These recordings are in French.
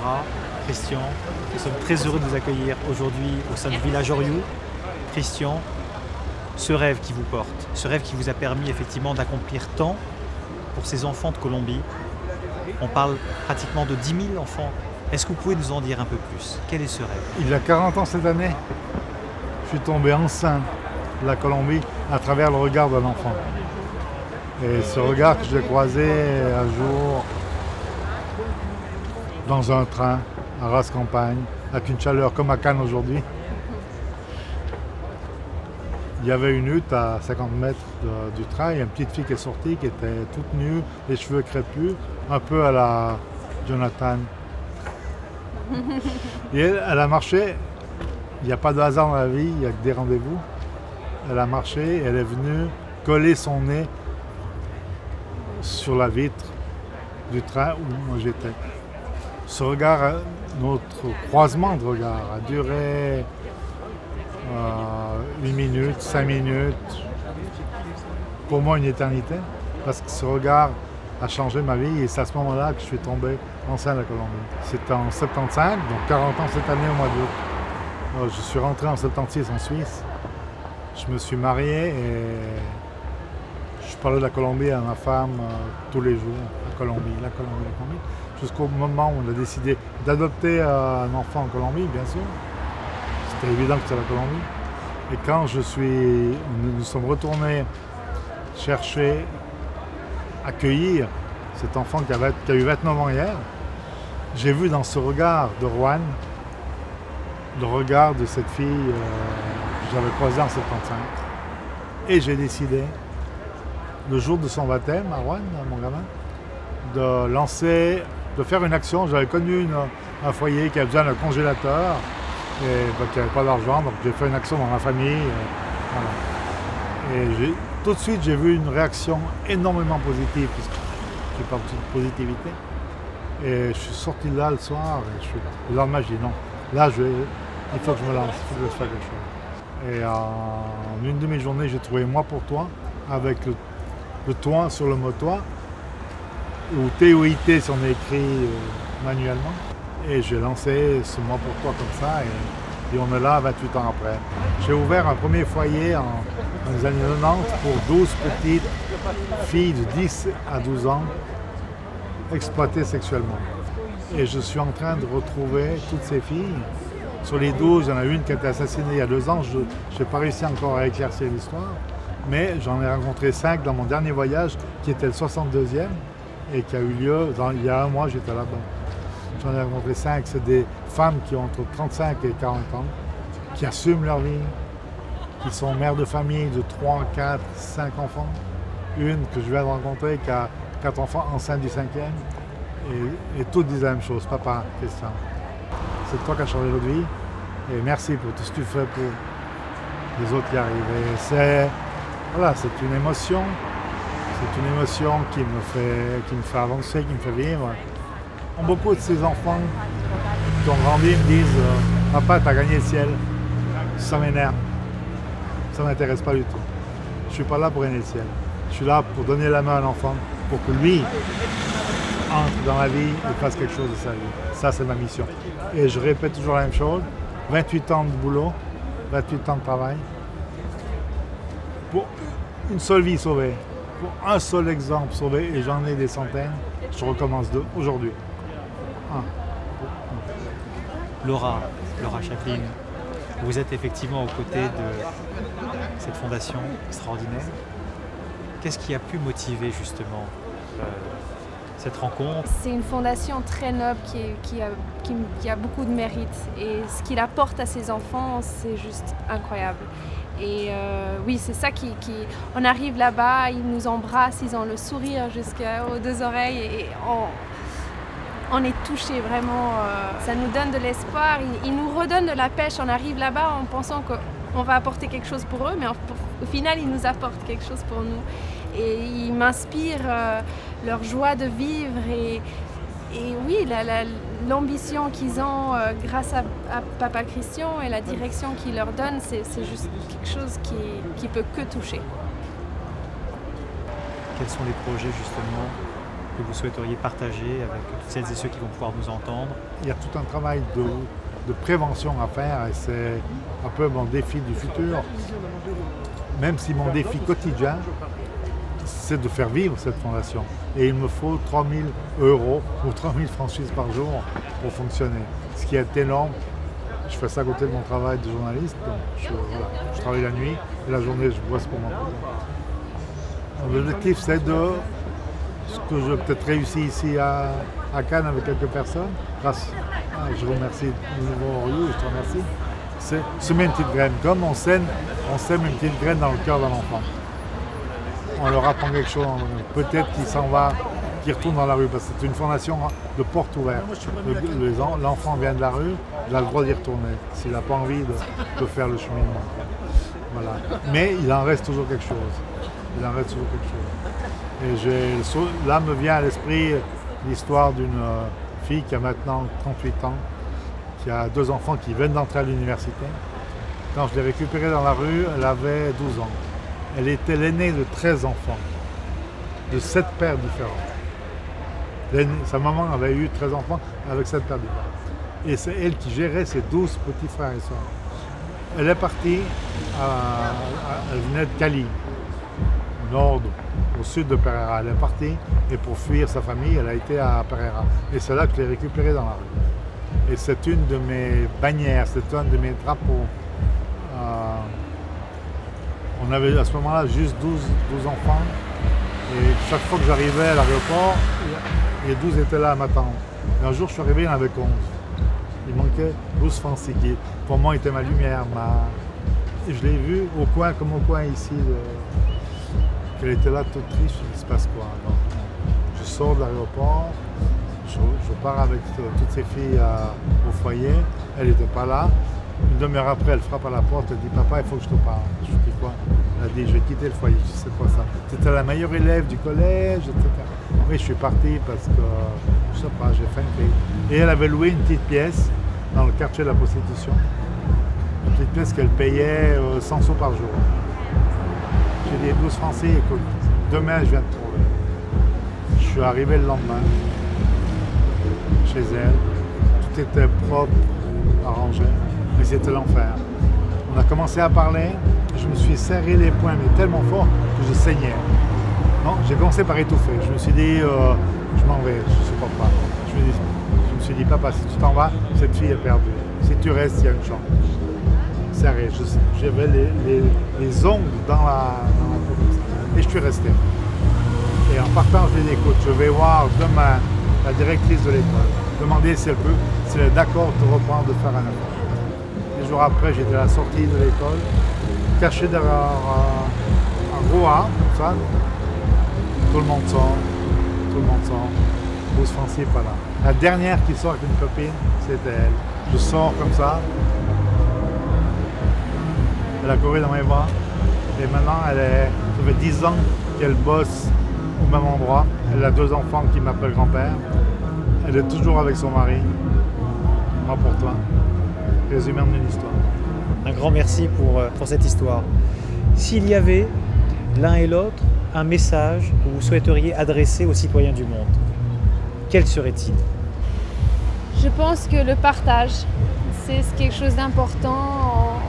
Laura, Christian, nous sommes très heureux de vous accueillir aujourd'hui au sein du village Oriou. Christian, ce rêve qui vous porte, ce rêve qui vous a permis effectivement d'accomplir tant pour ces enfants de Colombie. On parle pratiquement de 10 000 enfants. Est-ce que vous pouvez nous en dire un peu plus? Quel est ce rêve? Il a 40 ans cette année. Je suis tombé enceinte de la Colombie à travers le regard d'un enfant. Et ce regard que j'ai croisé un jour dans un train à Ras-Campagne, avec une chaleur comme à Cannes aujourd'hui. Il y avait une hutte à 50 mètres du train, il y a une petite fille qui est sortie, qui était toute nue, les cheveux crépus, un peu à la Jonathan. Et elle a marché, il n'y a pas de hasard dans la vie, il n'y a que des rendez-vous. Elle a marché et elle est venue coller son nez sur la vitre du train où moi j'étais. Ce regard, notre croisement de regard a duré 1 minute, 5 minutes, pour moi une éternité, parce que ce regard a changé ma vie et c'est à ce moment-là que je suis tombé enceinte de la Colombie. C'était en 75, donc 40 ans cette année au mois d'août. Je suis rentré en 76 en Suisse, je me suis marié et je parlais de la Colombie à ma femme tous les jours, la Colombie, la Colombie, la Colombie, jusqu'au moment où on a décidé d'adopter un enfant en Colombie, bien sûr. C'était évident que c'était la Colombie. Et quand nous sommes retournés chercher, accueillir cet enfant qui a eu 29 ans hier, j'ai vu dans ce regard de Juan, le regard de cette fille que j'avais croisée en 75. Et j'ai décidé, le jour de son baptême à Juan, mon gamin, de faire une action. J'avais connu un foyer qui avait besoin d'un congélateur et qui n'avait pas d'argent, donc j'ai fait une action dans ma famille. Voilà. Et tout de suite, j'ai vu une réaction énormément positive, puisque je parle de positivité. Et je suis sorti de là le soir, et le lendemain, je dis non, là, il faut que je me lance, il faut que je fasse quelque chose. Et en une demi-journée, j'ai trouvé Moi pour toi, avec le toit sur le mot toit, ou T-O-I-T si on est écrit manuellement. Et j'ai lancé ce Moi pour toi comme ça, et on est là 28 ans après. J'ai ouvert un premier foyer dans les années 90 pour 12 petites filles de 10 à 12 ans exploitées sexuellement. Et je suis en train de retrouver toutes ces filles. Sur les 12, il y en a une qui a été assassinée il y a 2 ans. Je n'ai pas réussi encore à éclaircir l'histoire. Mais j'en ai rencontré 5 dans mon dernier voyage, qui était le 62e, et qui a eu lieu il y a 1 mois, j'étais là-bas. J'en ai rencontré 5, c'est des femmes qui ont entre 35 et 40 ans, qui assument leur vie, qui sont mères de famille de 3, 4, 5 enfants. Une que je viens de rencontrer qui a 4 enfants enceinte du 5e, et toutes disent la même chose, papa, Christian. C'est toi qui as changé notre vie, et merci pour tout ce que tu fais pour les autres qui arrivent. Et voilà, c'est une émotion qui me fait avancer, qui me fait vivre. Beaucoup de ces enfants qui ont grandi me disent « Papa, t'as gagné le ciel ». Ça m'énerve. Ça ne m'intéresse pas du tout. Je ne suis pas là pour gagner le ciel. Je suis là pour donner la main à l'enfant, pour que lui entre dans la vie et fasse quelque chose de sa vie. Ça, c'est ma mission. Et je répète toujours la même chose. 28 ans de boulot, 28 ans de travail, pour une seule vie sauvée, pour un seul exemple sauvé, et j'en ai des centaines. Je recommence aujourd'hui. Laura Chaplin, vous êtes effectivement aux côtés de cette fondation extraordinaire. Qu'est-ce qui a pu motiver justement cette rencontre? C'est une fondation très noble qui a beaucoup de mérite, et ce qu'il apporte à ses enfants, c'est juste incroyable. Et oui, c'est ça on arrive là-bas, ils nous embrassent, ils ont le sourire jusqu'aux 2 oreilles, et on est touchés vraiment. Ça nous donne de l'espoir, ils nous redonnent de la pêche. On arrive là-bas en pensant qu'on va apporter quelque chose pour eux, mais au final, ils nous apportent quelque chose pour nous. Et ils m'inspirent leur joie de vivre, et oui, l'ambition qu'ils ont grâce à Papa Christian et la direction qu'il leur donne, c'est juste quelque chose qui peut que toucher. Quels sont les projets justement que vous souhaiteriez partager avec toutes celles et ceux qui vont pouvoir nous entendre? Il y a tout un travail de prévention à faire et c'est un peu mon défi du futur. Même si mon défi quotidien, c'est de faire vivre cette fondation. Et il me faut 3 000 € ou 3 000 francs suisses par jour pour fonctionner. Ce qui est énorme. Je fais ça à côté de mon travail de journaliste. Donc je travaille la nuit et la journée je bosse pour mon travail. L'objectif c'est de ce que je peut-être réussi ici à Cannes avec quelques personnes. Grâce je vous remercie de nouveau Oriou, je te remercie. C'est semer une petite graine. Comme on sème une petite graine dans le cœur d'un enfant. On leur apprend quelque chose, peut-être qu'il s'en va, qu'il retourne dans la rue, parce que c'est une fondation de porte ouverte. L'enfant vient de la rue, il a le droit d'y retourner, s'il n'a pas envie de faire le cheminement. Voilà. Mais il en reste toujours quelque chose. Il en reste toujours quelque chose. Et là me vient à l'esprit l'histoire d'une fille qui a maintenant 38 ans, qui a 2 enfants qui viennent d'entrer à l'université. Quand je l'ai récupérée dans la rue, elle avait 12 ans. Elle était l'aînée de 13 enfants, de 7 pères différents. Sa maman avait eu 13 enfants avec 7 pères différents. Et c'est elle qui gérait ses 12 petits frères et sœurs. Elle est partie, elle venait de Cali, au nord, au sud de Pereira. Elle est partie et pour fuir sa famille, elle a été à Pereira. Et c'est là que je l'ai récupérée dans la rue. Et c'est une de mes bannières, c'est un de mes drapeaux. On avait à ce moment-là juste 12 enfants et chaque fois que j'arrivais à l'aéroport, les 12 étaient là à m'attendre. Et un jour je suis arrivé, il y en avait 11. Il manquait 12 Francis qui pour moi était ma lumière. Et je l'ai vue au coin, comme au coin ici, qu'elle était là toute triste, il se passe quoi. Donc, je sors de l'aéroport, je pars avec toutes ces filles au foyer, elle n'était pas là. Une demi-heure après, elle frappe à la porte, elle dit « Papa, il faut que je te parle. » Je dis « Quoi ?» Elle a dit « Je vais quitter le foyer. » Je dis « C'est quoi ça ?» C'était la meilleure élève du collège, etc. Oui, je suis parti parce que, je sais pas, j'ai faim. Et elle avait loué une petite pièce dans le quartier de la prostitution. Une petite pièce qu'elle payait 100 sous par jour. J'ai dit « 12 Francis, écoute, demain je viens te trouver. » Je suis arrivé le lendemain chez elle. Tout était propre, arrangé. Mais c'était l'enfer. On a commencé à parler, je me suis serré les poings, mais tellement fort que je saignais. Non, j'ai commencé par étouffer. Je me suis dit, je m'en vais, je ne supporte pas. Je me suis dit, papa, si tu t'en vas, cette fille est perdue. Si tu restes, il y a une chance. Serré, j'avais les ongles dans la peau. Et je suis resté. Et en partant, je lui ai dit, écoute, je vais voir demain la directrice de l'école, demander si elle est d'accord de reprendre, de faire un effort. Des jours après, j'étais à la sortie de l'école, caché derrière un gros arbre, comme ça. Tout le monde sort, 12 Francis n'est pas là. La dernière qui sort avec une copine, c'était elle. Je sors comme ça. Elle a couru dans mes bras. Et maintenant, ça fait 10 ans qu'elle bosse au même endroit. Elle a 2 enfants qui m'appellent grand-père. Elle est toujours avec son mari. Moi pour toi. Résumé d'une histoire. Un grand merci pour cette histoire. S'il y avait l'un et l'autre un message que vous souhaiteriez adresser aux citoyens du monde, quel serait-il? Je pense que le partage, c'est quelque chose d'important.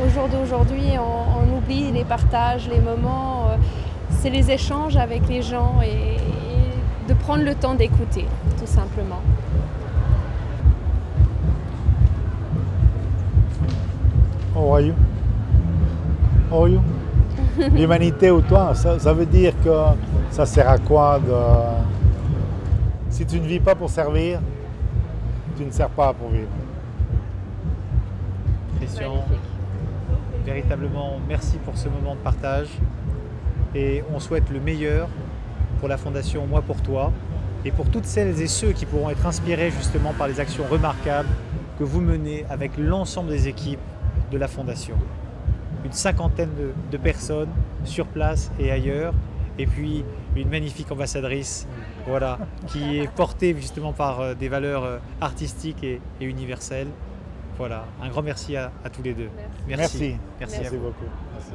Au jour d'aujourd'hui, on oublie les partages, les moments. C'est les échanges avec les gens et de prendre le temps d'écouter, tout simplement. How are you? How are you? L'humanité ou toi, ça veut dire que ça sert à quoi de... Si tu ne vis pas pour servir, tu ne sers pas pour vivre. Christian, véritablement merci pour ce moment de partage et on souhaite le meilleur pour la Fondation Moi pour toi et pour toutes celles et ceux qui pourront être inspirés justement par les actions remarquables que vous menez avec l'ensemble des équipes de la Fondation. Une cinquantaine de personnes sur place et ailleurs, et puis une magnifique ambassadrice, voilà, qui est portée justement par des valeurs artistiques et universelles. Voilà, un grand merci à tous les deux. Merci. Merci à vous. Beaucoup. Merci.